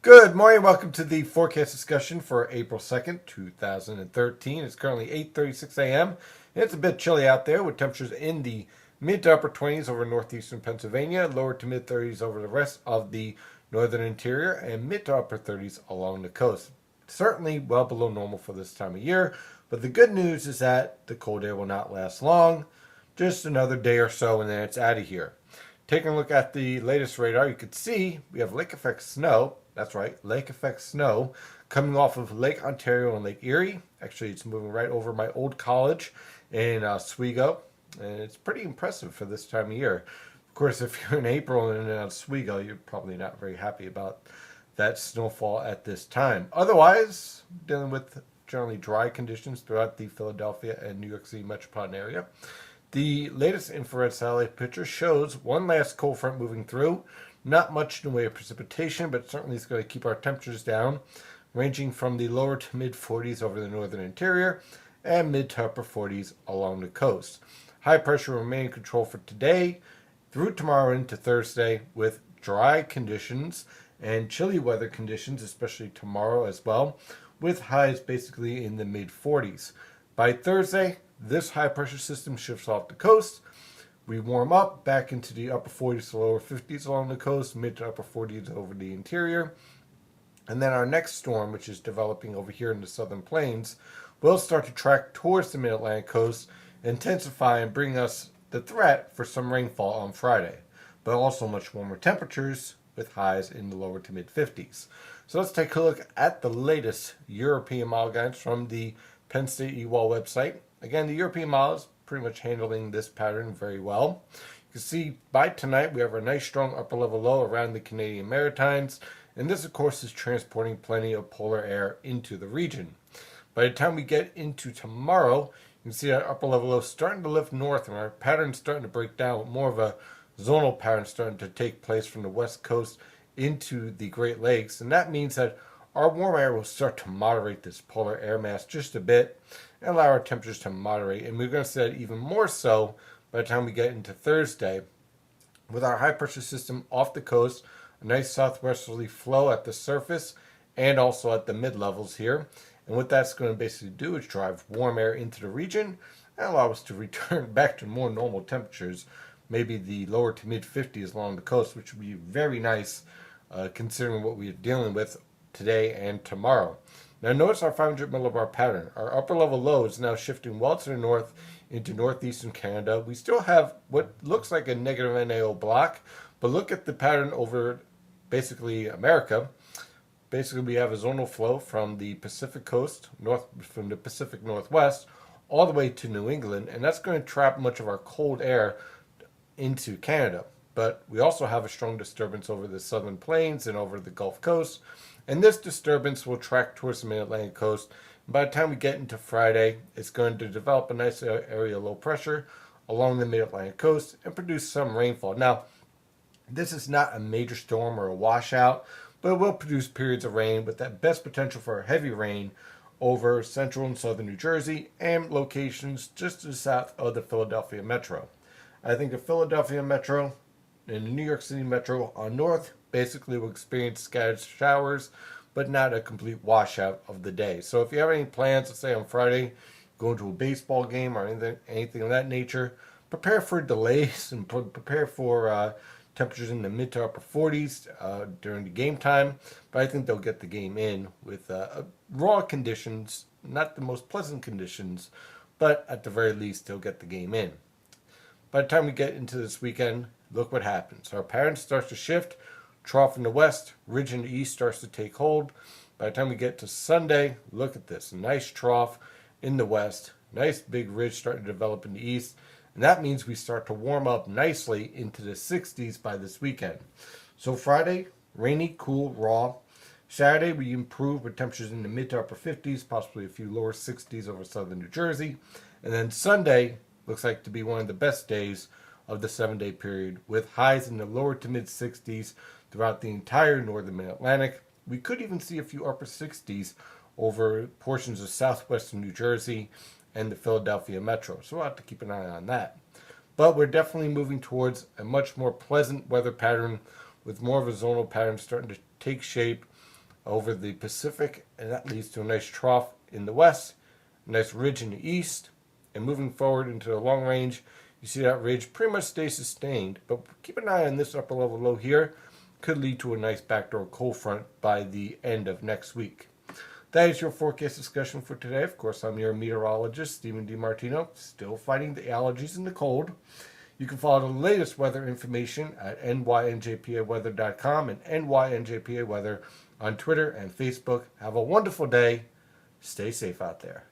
Good morning. Welcome to the forecast discussion for April 2nd, 2013. It's currently 8:36 a.m. and it's a bit chilly out there with temperatures in the mid to upper 20s over northeastern Pennsylvania, lower to mid 30s over the rest of the northern interior, and mid to upper 30s along the coast. Certainly well below normal for this time of year, but the good news is that the cold air will not last long. Just another day or so and then it's out of here. Taking a look at the latest radar, you can see we have lake effect snow. That's right, lake effect snow coming off of Lake Ontario and Lake Erie. Actually, it's moving right over my old college in Oswego, and it's pretty impressive for this time of year. Of course, if you're in April and in Oswego, you're probably not very happy about that snowfall at this time. Otherwise, dealing with generally dry conditions throughout the Philadelphia and New York City metropolitan area. The latest infrared satellite picture shows one last cold front moving through. Not much in the way of precipitation, but certainly it's going to keep our temperatures down, ranging from the lower to mid 40s over the northern interior and mid to upper 40s along the coast. High pressure will remain in control for today through tomorrow into Thursday with dry conditions and chilly weather conditions, especially tomorrow as well, with highs basically in the mid 40s. By Thursday, this high pressure system shifts off the coast. We warm up back into the upper 40s to lower 50s along the coast, mid to upper 40s over the interior. And then our next storm, which is developing over here in the southern plains, will start to track towards the mid-Atlantic coast, intensify and bring us the threat for some rainfall on Friday, but also much warmer temperatures with highs in the lower to mid 50s. So let's take a look at the latest European model guidance from the Penn State EWOL website. Again, the European model is pretty much handling this pattern very well. You can see by tonight we have a nice strong upper level low around the Canadian Maritimes, and this of course is transporting plenty of polar air into the region. By the time we get into tomorrow, you can see our upper level low starting to lift north and our pattern starting to break down with more of a zonal pattern starting to take place from the west coast into the Great Lakes, and that means that our warm air will start to moderate this polar air mass just a bit and allow our temperatures to moderate. And we're going to see that even more so by the time we get into Thursday. With our high pressure system off the coast, a nice southwesterly flow at the surface and also at the mid levels here. And what that's going to basically do is drive warm air into the region and allow us to return back to more normal temperatures, maybe the lower to mid 50s along the coast, which would be very nice considering what we're dealing with today and tomorrow. Now notice our 500 millibar pattern. Our upper level low is now shifting well to the north into northeastern Canada. We still have what looks like a negative NAO block, but look at the pattern over basically America. Basically we have a zonal flow from the Pacific coast, from the Pacific Northwest, all the way to New England, and that's going to trap much of our cold air into Canada. But we also have a strong disturbance over the southern plains and over the Gulf Coast, and this disturbance will track towards the mid-Atlantic coast. And by the time we get into Friday, it's going to develop a nice area of low pressure along the mid-Atlantic coast and produce some rainfall. Now, this is not a major storm or a washout, but it will produce periods of rain with that best potential for heavy rain over central and southern New Jersey and locations just to the south of the Philadelphia metro. I think the Philadelphia metro and the New York City metro on north basically will experience scattered showers, but not a complete washout of the day. So if you have any plans, let's say on Friday, going to a baseball game or anything of that nature, prepare for delays and prepare for temperatures in the mid to upper 40s during the game time. But I think they'll get the game in with raw conditions, not the most pleasant conditions, but at the very least, they'll get the game in. By the time we get into this weekend, look what happens. Our pattern starts to shift. Trough in the west, ridge in the east starts to take hold. By the time we get to Sunday, look at this. A nice trough in the west. Nice big ridge starting to develop in the east. And that means we start to warm up nicely into the 60s by this weekend. So Friday, rainy, cool, raw. Saturday, we improve with temperatures in the mid to upper 50s, possibly a few lower 60s over southern New Jersey. And then Sunday looks like to be one of the best days of the 7-day period with highs in the lower to mid 60s throughout the entire northern mid-Atlantic. We could even see a few upper 60s over portions of southwestern New Jersey and the Philadelphia metro. So we'll have to keep an eye on that. But we're definitely moving towards a much more pleasant weather pattern with more of a zonal pattern starting to take shape over the Pacific, and that leads to a nice trough in the west, a nice ridge in the east, and moving forward into the long range, you see that ridge pretty much stays sustained, but keep an eye on this upper level low here. Could lead to a nice backdoor cold front by the end of next week. That is your forecast discussion for today. Of course, I'm your meteorologist, Stephen DiMartino, still fighting the allergies and the cold. You can follow the latest weather information at nynjpaweather.com and nynjpaweather on Twitter and Facebook. Have a wonderful day. Stay safe out there.